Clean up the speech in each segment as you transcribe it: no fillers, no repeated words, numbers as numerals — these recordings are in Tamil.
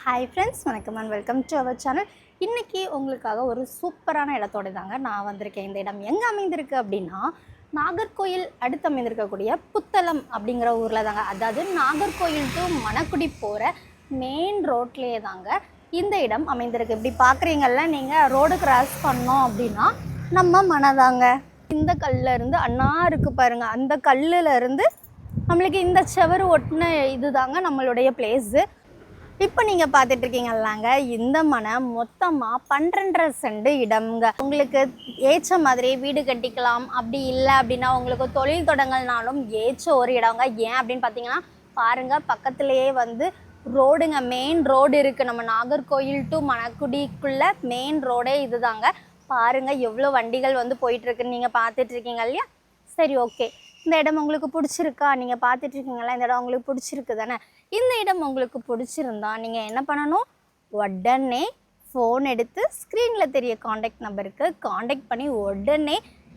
ஹாய் ஃப்ரெண்ட்ஸ், வணக்கம் and welcome to our channel. இன்றைக்கி உங்களுக்காக ஒரு சூப்பரான இடத்தோடு தாங்க நான் வந்திருக்கேன். இந்த இடம் எங்கே அமைந்திருக்கு அப்படின்னா, நாகர்கோயில் அடுத்து அமைந்திருக்கக்கூடிய புத்தளம் அப்படிங்கிற ஊரில் தாங்க. அதாவது நாகர்கோயில் டு மணக்குடி போகிற மெயின் ரோட்லேயே தாங்க இந்த இடம் அமைந்திருக்கு. இப்படி பார்க்குறீங்கல்ல, நீங்கள் ரோடு கிராஸ் பண்ணோம் அப்படின்னா நம்ம மனதாங்க. இந்த கல்லில் இருந்து அண்ணா இருக்குது பாருங்கள், அந்த கல்லில் இருந்து நம்மளுக்கு இந்த செவரு ஒட்டின இது தாங்க நம்மளுடைய பிளேஸு. இப்போ நீங்கள் பார்த்துட்ருக்கீங்கல்லாங்க, இந்த மனை மொத்தமாக 12.5 சென்ட் இடம்ங்க. உங்களுக்கு ஏற்ற மாதிரி வீடு கட்டிக்கலாம். அப்படி இல்லை அப்படின்னா உங்களுக்கு தொழில் தொடங்கல்னாலும் ஏற்ற ஒரு இடங்க. ஏன் அப்படின்னு பார்த்தீங்கன்னா பாருங்கள், பக்கத்துலேயே ரோடுங்க, மெயின் ரோடு இருக்குது. நம்ம நாகர்கோயில் டு மணக்குடிக்குள்ளே மெயின் ரோடே இது தாங்க. பாருங்கள் எவ்வளோ வண்டிகள் போயிட்டுருக்குன்னு நீங்கள் பார்த்துட்ருக்கீங்க இல்லையா? சரி, ஓகே. இந்த இடம் உங்களுக்கு பிடிச்சிருக்கா? நீங்கள் பார்த்துட்ருக்கீங்களா, இந்த இடம் உங்களுக்கு பிடிச்சிருக்கு தானே? இந்த இடம் உங்களுக்கு பிடிச்சிருந்தா நீங்கள் என்ன பண்ணணும்? உடனே ஃபோன் எடுத்து ஸ்க்ரீனில் தெரிய காண்டாக்ட் நம்பருக்கு காண்டாக்ட் பண்ணி உடனே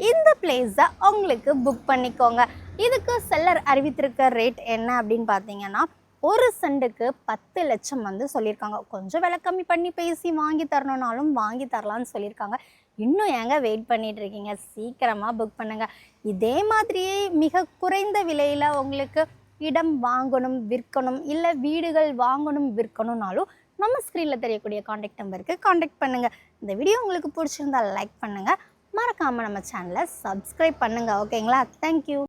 இந்த பிளேஸை உங்களுக்கு புக் பண்ணிக்கோங்க. இதுக்கு செல்லர் அறிவித்திருக்க ரேட் என்ன அப்படின்னு பார்த்தீங்கன்னா, ஒரு சென்ட்டுக்கு 10 லட்சம் சொல்லியிருக்காங்க. கொஞ்சம் விலை கம்மி பண்ணி பேசி வாங்கி தரணுன்னாலும் வாங்கி தரலான்னு சொல்லியிருக்காங்க. இன்னும் ஏங்க வெயிட் பண்ணிகிட்டு இருக்கீங்க? சீக்கிரமாக புக் பண்ணுங்கள். இதே மாதிரியே மிக குறைந்த விலையில் உங்களுக்கு இடம் வாங்கணும், விற்கணும், இல்லை வீடுகள் வாங்கணும், விற்கணும்னாலும் நம்ம ஸ்க்ரீனில் தெரியக்கூடிய காண்டாக்ட் நம்பருக்கு காண்டாக்ட் பண்ணுங்கள். இந்த வீடியோ உங்களுக்கு பிடிச்சிருந்தால் லைக் பண்ணுங்கள், மறக்காமல் நம்ம சேனலை சப்ஸ்கிரைப் பண்ணுங்கள். ஓகேங்களா? தேங்க்யூ.